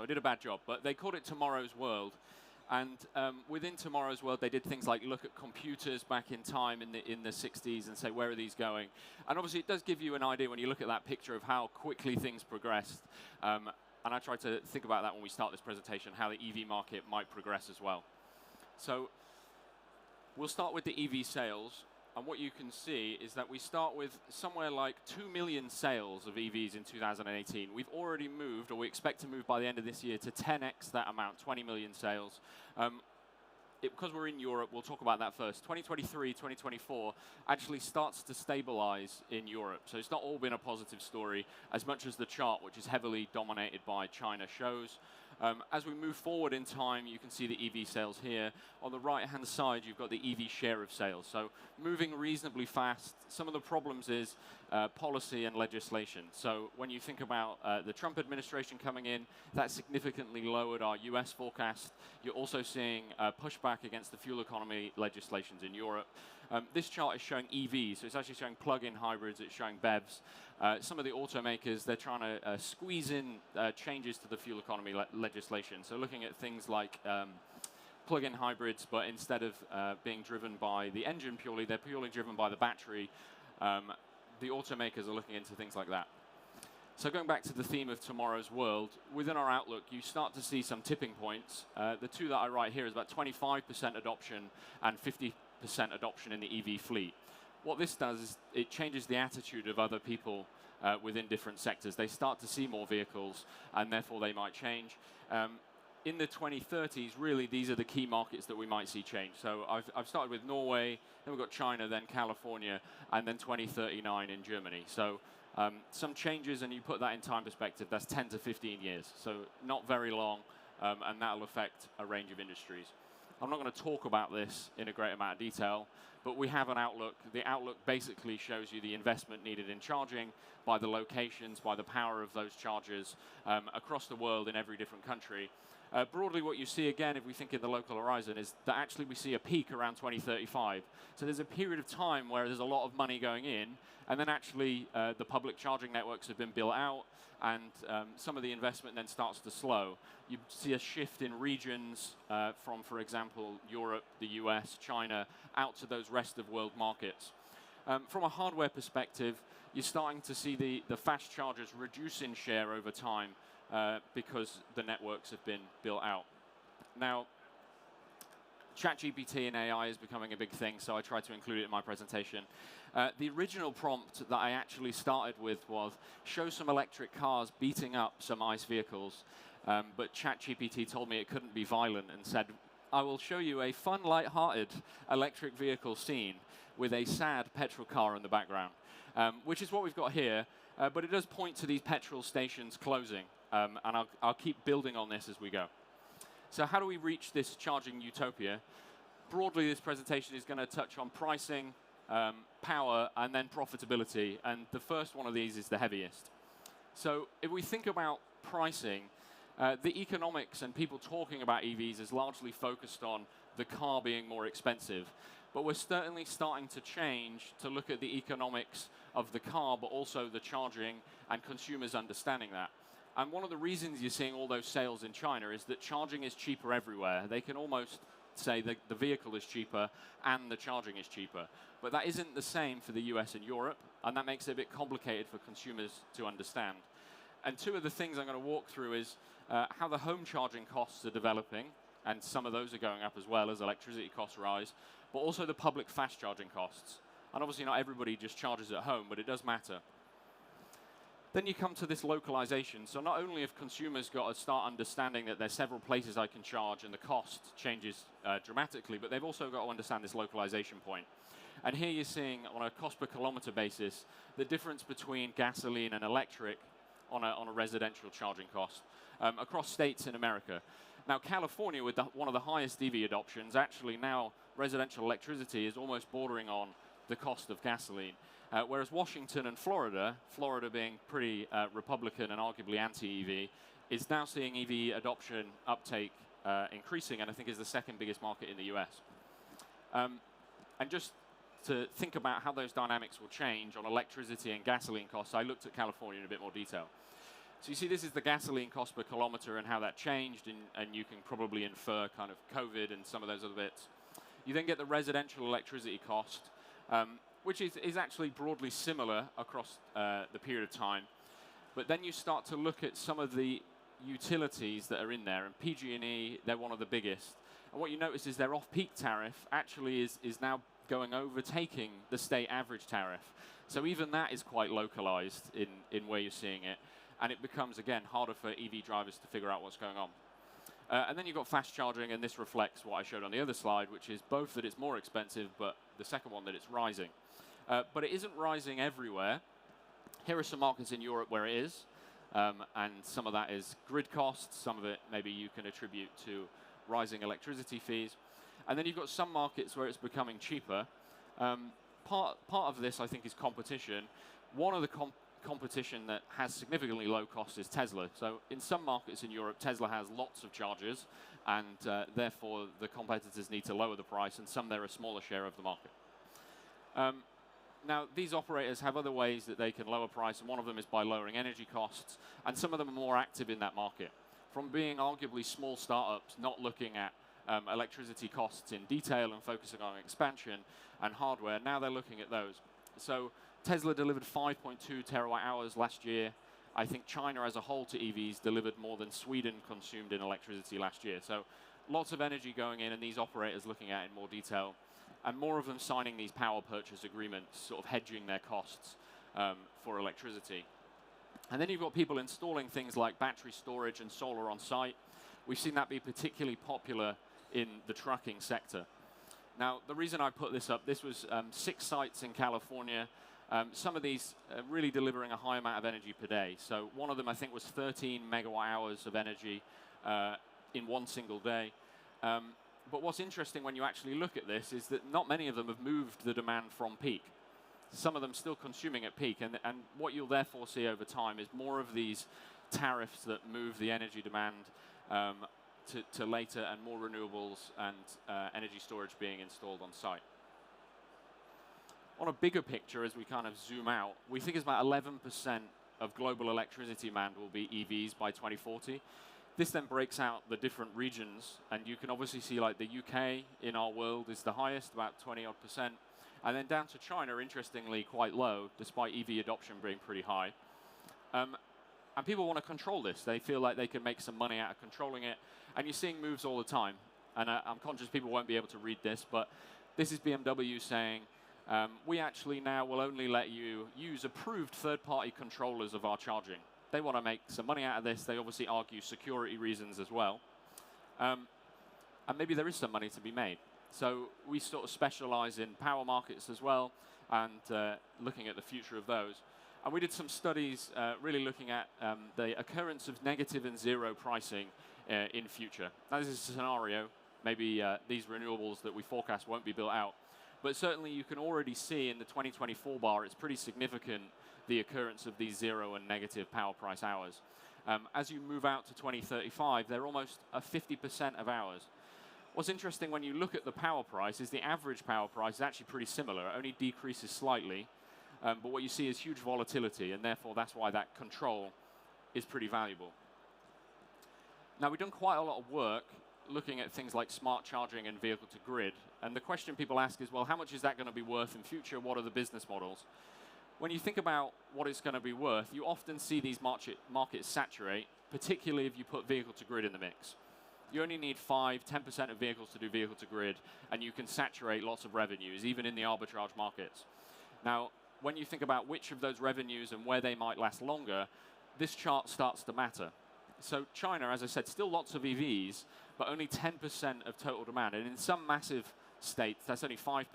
so I did a bad job. But they called it Tomorrow's World. And within Tomorrow's World, they did things like look at computers back in time in the 60s and say, where are these going? And obviously, it does give you an idea when you look at that picture of how quickly things progressed. And I try to think about that when we start this presentation, how the EV market might progress as well. So we'll start with the EV sales. And what you can see is that we start with somewhere like 2 million sales of EVs in 2018. We've already moved, or we expect to move by the end of this year, to 10x that amount, 20 million sales. Because we're in Europe, we'll talk about that first. 2023, 2024 actually starts to stabilize in Europe. So it's not all been a positive story as much as the chart, which is heavily dominated by China, shows. As we move forward in time, you can see the EV sales here. On the right-hand side, you've got the EV share of sales. So moving reasonably fast. Some of the problems is policy and legislation. So when you think about the Trump administration coming in, that significantly lowered our US forecast. You're also seeing pushback against the fuel economy legislations in Europe. This chart is showing EVs, so it's actually showing plug-in hybrids, it's showing BEVs. Some of the automakers, they're trying to squeeze in changes to the fuel economy legislation. So looking at things like plug-in hybrids, but instead of being driven by the engine purely, they're purely driven by the battery. The automakers are looking into things like that. So going back to the theme of Tomorrow's World, within our outlook, you start to see some tipping points. The two that I write here is about 25% adoption and 50% adoption in the EV fleet. What this does is it changes the attitude of other people within different sectors. They start to see more vehicles, and therefore they might change. In the 2030s, really, these are the key markets that we might see change. So I've started with Norway, then we've got China, then California, and then 2039 in Germany. So some changes, and you put that in time perspective, that's 10 to 15 years. So not very long, and that'll affect a range of industries. I'm not going to talk about this in a great amount of detail, but we have an outlook. The outlook basically shows you the investment needed in charging by the locations, by the power of those chargers across the world in every different country. Broadly, what you see, again, if we think in the local horizon, is that actually we see a peak around 2035. So there's a period of time where there's a lot of money going in, and then actually the public charging networks have been built out, and some of the investment then starts to slow. You see a shift in regions from, for example, Europe, the US, China, out to those rest of world markets. From a hardware perspective, you're starting to see the fast chargers reduce in share over time because the networks have been built out. Now, ChatGPT and AI is becoming a big thing, so I tried to include it in my presentation. The original prompt that I actually started with was, show some electric cars beating up some ICE vehicles, but ChatGPT told me it couldn't be violent and said, I will show you a fun, light-hearted electric vehicle scene with a sad petrol car in the background, which is what we've got here, but it does point to these petrol stations closing, and I'll keep building on this as we go. So how do we reach this charging utopia? Broadly, this presentation is going to touch on pricing, power, and then profitability, and the first one of these is the heaviest. So if we think about pricing, the economics and people talking about EVs is largely focused on the car being more expensive. But we're certainly starting to change to look at the economics of the car, but also the charging and consumers understanding that. And one of the reasons you're seeing all those sales in China is that charging is cheaper everywhere. They can almost say that the vehicle is cheaper and the charging is cheaper. But that isn't the same for the US and Europe, and that makes it a bit complicated for consumers to understand. And two of the things I'm going to walk through is how the home charging costs are developing, and some of those are going up as well as electricity costs rise, but also the public fast charging costs. And obviously not everybody just charges at home, but it does matter. Then you come to this localization. So not only have consumers got to start understanding that there's several places I can charge and the cost changes dramatically, but they've also got to understand this localization point. And here you're seeing, on a cost per kilometer basis, the difference between gasoline and electric on a residential charging cost across states in America. Now, California, with one of the highest EV adoptions, actually now residential electricity is almost bordering on the cost of gasoline. Whereas Washington and Florida being pretty Republican and arguably anti-EV, is now seeing EV adoption uptake increasing, and I think is the second biggest market in the US. And just to think about how those dynamics will change on electricity and gasoline costs, I looked at California in a bit more detail. So you see this is the gasoline cost per kilometer and how that changed, and you can probably infer kind of COVID and some of those other bits. You then get the residential electricity cost, which is actually broadly similar across the period of time. But then you start to look at some of the utilities that are in there, and PG&E, they're one of the biggest. And what you notice is their off-peak tariff actually is now overtaking the state average tariff. So even that is quite localized in where you're seeing it. And it becomes, again, harder for EV drivers to figure out what's going on. And then you've got fast charging, and this reflects what I showed on the other slide, which is both that it's more expensive, but the second one, that it's rising. But it isn't rising everywhere. Here are some markets in Europe where it is, and some of that is grid costs. Some of it maybe you can attribute to rising electricity fees. And then you've got some markets where it's becoming cheaper. Part of this, I think, is competition. One of the competition that has significantly low cost is Tesla. So in some markets in Europe, Tesla has lots of chargers, and therefore the competitors need to lower the price, and some they're a smaller share of the market. Now, these operators have other ways that they can lower price, and one of them is by lowering energy costs, and some of them are more active in that market. From being arguably small startups, not looking at electricity costs in detail and focusing on expansion and hardware, now they're looking at those. So Tesla delivered 5.2 terawatt hours last year. I think China as a whole to EVs delivered more than Sweden consumed in electricity last year. So lots of energy going in, and these operators looking at it in more detail, and more of them signing these power purchase agreements, sort of hedging their costs for electricity. And then you've got people installing things like battery storage and solar on site. We've seen that be particularly popular in the trucking sector. Now, the reason I put this up, this was 6 sites in California. Some of these really delivering a high amount of energy per day. So one of them, I think, was 13 megawatt hours of energy in one single day. But what's interesting when you actually look at this is that not many of them have moved the demand from peak. Some of them still consuming at peak. And what you'll therefore see over time is more of these tariffs that move the energy demand to later, and more renewables and energy storage being installed on site. On a bigger picture, as we kind of zoom out, we think it's about 11% of global electricity demand will be EVs by 2040. This then breaks out the different regions, and you can obviously see like the UK in our world is the highest, about 20-odd%, and then down to China, interestingly, quite low, despite EV adoption being pretty high. And people want to control this. They feel like they can make some money out of controlling it, and you're seeing moves all the time. And I'm conscious people won't be able to read this, but this is BMW saying, we actually now will only let you use approved third-party controllers of our charging. They want to make some money out of this. They obviously argue security reasons as well. And maybe there is some money to be made. So we sort of specialize in power markets as well, and looking at the future of those. And we did some studies really looking at the occurrence of negative and zero pricing in future. Now, this is a scenario. Maybe these renewables that we forecast won't be built out. But certainly you can already see in the 2024 bar, it's pretty significant, the occurrence of these zero and negative power price hours. As you move out to 2035, they're almost 50% of hours. What's interesting when you look at the power price is the average power price is actually pretty similar. It only decreases slightly. But what you see is huge volatility, and therefore that's why that control is pretty valuable. Now, we've done quite a lot of work looking at things like smart charging and vehicle to grid. And the question people ask is, well, how much is that going to be worth in future? What are the business models? When you think about what it's going to be worth, you often see these markets saturate, particularly if you put vehicle to grid in the mix. You only need 5–10% of vehicles to do vehicle to grid, and you can saturate lots of revenues, even in the arbitrage markets. Now, when you think about which of those revenues and where they might last longer, this chart starts to matter. So China, as I said, still lots of EVs, but only 10% of total demand. And in some massive states, that's only 5%,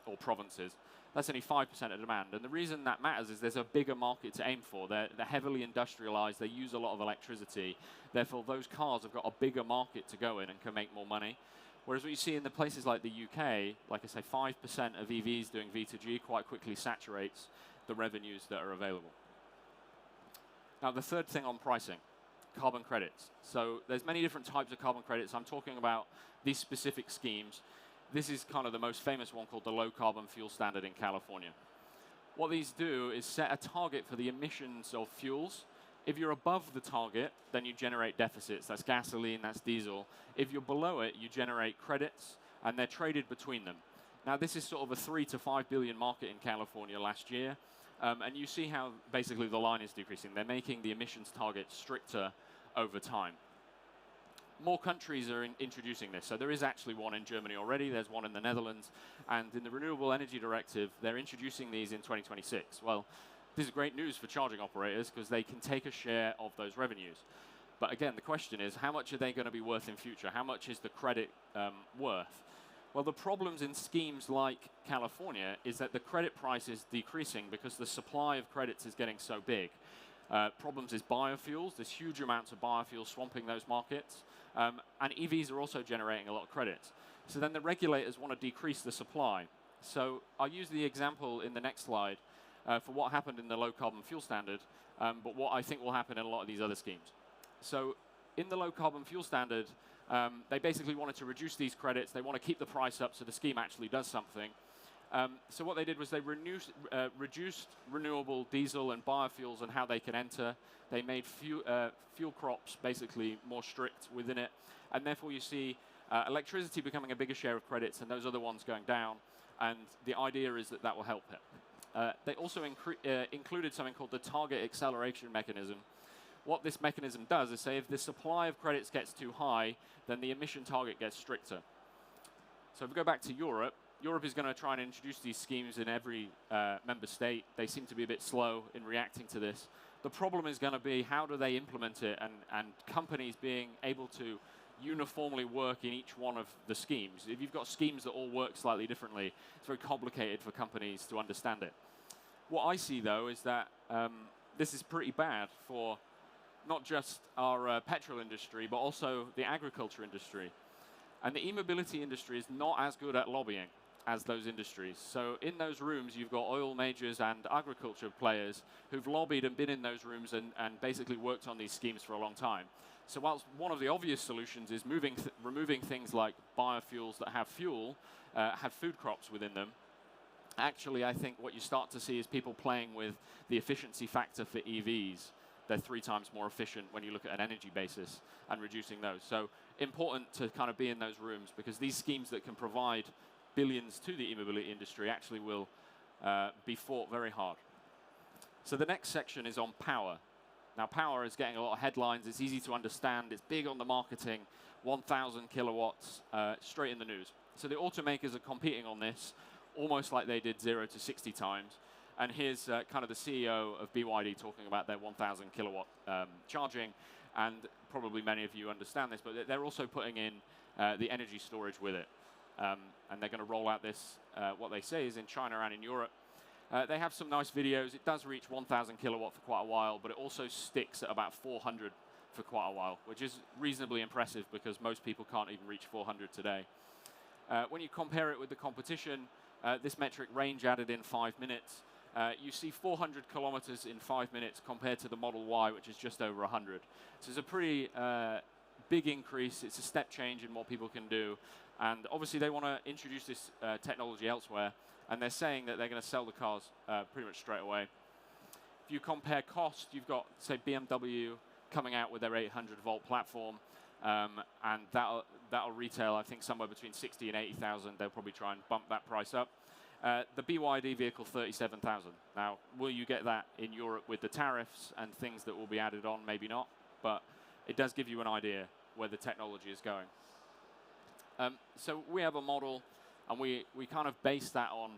or provinces. That's only 5% of demand. And the reason that matters is there's a bigger market to aim for. They're heavily industrialized. They use a lot of electricity. Therefore, those cars have got a bigger market to go in and can make more money. Whereas what you see in the places like the UK, like I say, 5% of EVs doing V2G quite quickly saturates the revenues that are available. Now, the third thing on pricing, carbon credits. So there's many different types of carbon credits. I'm talking about these specific schemes. This is kind of the most famous one called the Low Carbon Fuel Standard in California. What these do is set a target for the emissions of fuels If you're above the target, then you generate deficits. That's gasoline, that's diesel. If you're below it, you generate credits, and they're traded between them. Now, this is sort of a 3 to 5 billion market in California last year. And you see how basically the line is decreasing. They're making the emissions targets stricter over time. More countries are introducing this. So there is actually one in Germany already. There's one in the Netherlands. And in the Renewable Energy Directive, they're introducing these in 2026. Well, this is great news for charging operators because they can take a share of those revenues. But again, the question is, how much are they going to be worth in future? How much is the credit worth? Well, the problems in schemes like California is that the credit price is decreasing because the supply of credits is getting so big. Problems is biofuels. There's huge amounts of biofuels swamping those markets. And EVs are also generating a lot of credits. So then the regulators want to decrease the supply. So I'll use the example in the next slide for what happened in the low carbon fuel standard, but what I think will happen in a lot of these other schemes. So in the low carbon fuel standard, they basically wanted to reduce these credits. They want to keep the price up so the scheme actually does something. So what they did was they reduced renewable diesel and biofuels and how they can enter. They made fuel crops basically more strict within it. And therefore you see electricity becoming a bigger share of credits and those other ones going down. And the idea is that that will help it. They also included something called the target acceleration mechanism. What this mechanism does is say if the supply of credits gets too high, then the emission target gets stricter. So if we go back to Europe, Europe is going to try and introduce these schemes in every member state. They seem to be a bit slow in reacting to this. The problem is going to be how do they implement it and companies being able to uniformly work in each one of the schemes. If you've got schemes that all work slightly differently, it's very complicated for companies to understand it. What I see, though, is that this is pretty bad for not just our petrol industry, but also the agriculture industry. And the eMobility industry is not as good at lobbying as those industries. So in those rooms, you've got oil majors and agriculture players who've lobbied and been in those rooms and basically worked on these schemes for a long time. So whilst one of the obvious solutions is removing things like biofuels that have fuel, have food crops within them, actually I think what you start to see is people playing with the efficiency factor for EVs. They're 3 times more efficient when you look at an energy basis and reducing those. So important to kind of be in those rooms because these schemes that can provide billions to the e-mobility industry actually will be fought very hard. So the next section is on power. Now power is getting a lot of headlines. It's easy to understand. It's big on the marketing. 1,000 kilowatts straight in the news. So the automakers are competing on this almost like they did 0 to 60 times. And here's kind of the CEO of BYD talking about their 1,000 kilowatt charging. And probably many of you understand this, but they're also putting in the energy storage with it. And they're going to roll out this, what they say is in China and in Europe. They have some nice videos. It does reach 1,000 kilowatt for quite a while, but it also sticks at about 400 for quite a while, which is reasonably impressive because most people can't even reach 400 today. When you compare it with the competition, this metric range added in 5 minutes. You see 400 kilometers in 5 minutes compared to the Model Y, which is just over 100. So it's a pretty big increase. It's a step change in what people can do. And obviously they want to introduce this technology elsewhere. And they're saying that they're going to sell the cars pretty much straight away. If you compare cost, you've got, say, BMW coming out with their 800-volt platform. And that'll retail, I think, somewhere between 60 and 80,000. They'll probably try and bump that price up. The BYD vehicle, 37,000. Now, will you get that in Europe with the tariffs and things that will be added on? Maybe not, but it does give you an idea where the technology is going. So we have a model, and we kind of base that on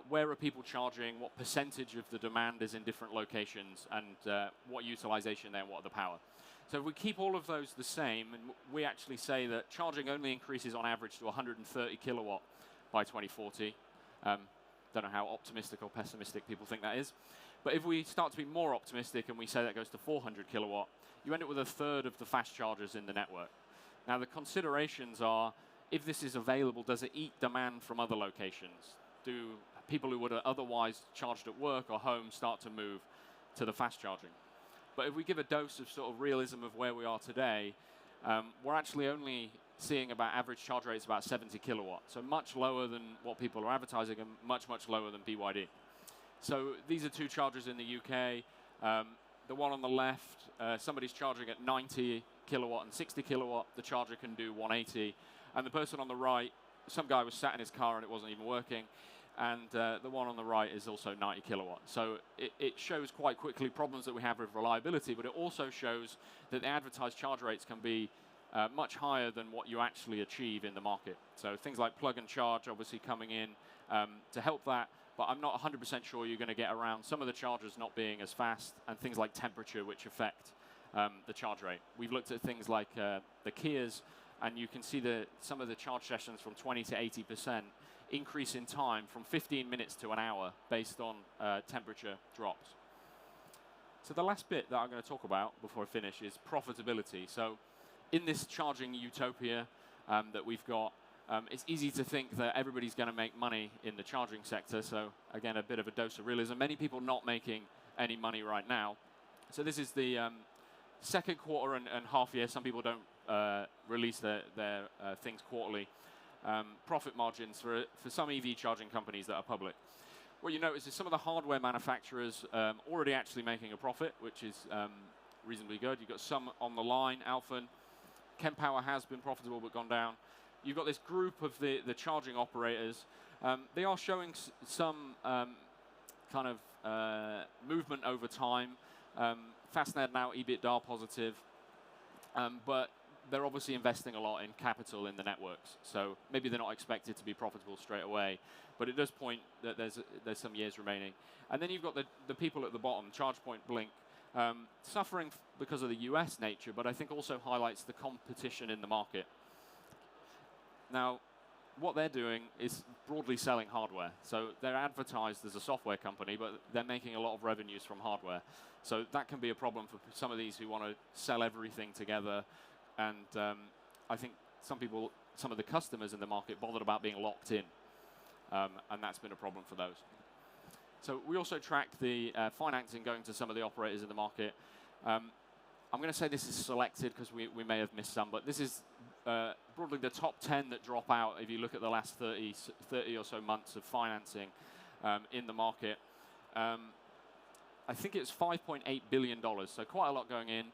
where are people charging, what percentage of the demand is in different locations, and what utilization there, and what are the power. So if we keep all of those the same, and we actually say that charging only increases on average to 130 kilowatt by 2040. Don't know how optimistic or pessimistic people think that is. But if we start to be more optimistic and we say that goes to 400 kilowatt, you end up with 1/3 of the fast chargers in the network. Now the considerations are, if this is available, does it eat demand from other locations? Do people who would have otherwise charged at work or home start to move to the fast charging? But if we give a dose of sort of realism of where we are today, we're actually only seeing about average charge rates about 70 kilowatt. So much lower than what people are advertising and much, much lower than BYD. So these are 2 chargers in the UK. the one on the left, somebody's charging at 90 kilowatt and 60 kilowatt. The charger can do 180. And the person on the right, some guy was sat in his car and it wasn't even working. And the one on the right is also 90 kilowatt. So it shows quite quickly problems that we have with reliability, but it also shows that the advertised charge rates can be much higher than what you actually achieve in the market. So things like plug and charge obviously coming in to help that, but I'm not 100% sure you're going to get around some of the chargers not being as fast, and things like temperature which affect the charge rate. We've looked at things like the Kias, and you can see some of the charge sessions from 20 to 80% increase in time from 15 minutes to an hour based on temperature drops. So the last bit that I'm going to talk about before I finish is profitability. So in this charging utopia that we've got, it's easy to think that everybody's going to make money in the charging sector. So again, a bit of a dose of realism. Many people not making any money right now. So this is the second quarter and half year. Some people don't release their things quarterly. Profit margins for some EV charging companies that are public. What you notice is some of the hardware manufacturers already actually making a profit, which is reasonably good. You've got some on the line. Alphen, Kempower has been profitable but gone down. You've got this group of the charging operators. They are showing some kind of movement over time. Fastned now EBITDA positive, but they're obviously investing a lot in capital in the networks. So maybe they're not expected to be profitable straight away, but it does point that there's some years remaining. And then you've got the people at the bottom, ChargePoint, Blink, suffering because of the US nature, but I think also highlights the competition in the market. Now, what they're doing is broadly selling hardware. So they're advertised as a software company, but they're making a lot of revenues from hardware. So that can be a problem for some of these who want to sell everything together. And I think some of the customers in the market bothered about being locked in. And that's been a problem for those. So we also track the financing going to some of the operators in the market. I'm going to say this is selected because we may have missed some, but this is broadly the top 10 that drop out if you look at the last 30 or so months of financing in the market. I think it's $5.8 billion, so quite a lot going in.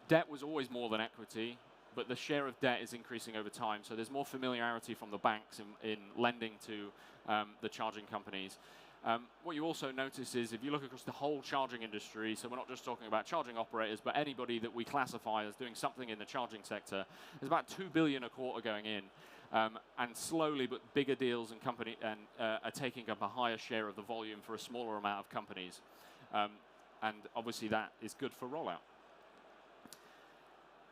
Debt was always more than equity, but the share of debt is increasing over time, so there's more familiarity from the banks in lending to the charging companies. What you also notice is if you look across the whole charging industry, so we're not just talking about charging operators, but anybody that we classify as doing something in the charging sector, there's about $2 billion a quarter going in, and slowly but bigger deals and are taking up a higher share of the volume for a smaller amount of companies, and obviously that is good for rollout.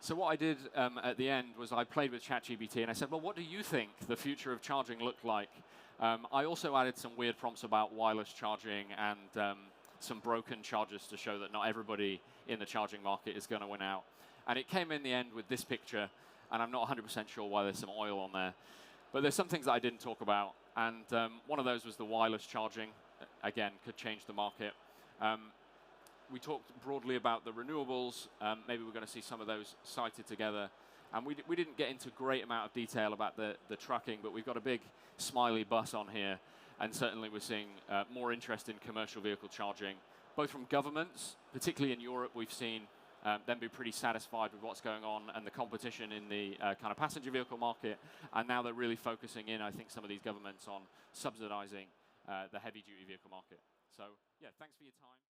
So what I did at the end was I played with ChatGPT and I said, well, what do you think the future of charging looked like? I also added some weird prompts about wireless charging and some broken chargers to show that not everybody in the charging market is going to win out. And it came in the end with this picture, and I'm not 100% sure why there's some oil on there. But there's some things that I didn't talk about, and one of those was the wireless charging. Again, could change the market. We talked broadly about the renewables. Maybe we're going to see some of those cited together. And we didn't get into a great amount of detail about the trucking, but we've got a big smiley bus on here. And certainly we're seeing more interest in commercial vehicle charging, both from governments, particularly in Europe. We've seen them be pretty satisfied with what's going on and the competition in the kind of passenger vehicle market. And now they're really focusing in, I think, some of these governments on subsidizing the heavy-duty vehicle market. So, yeah, thanks for your time.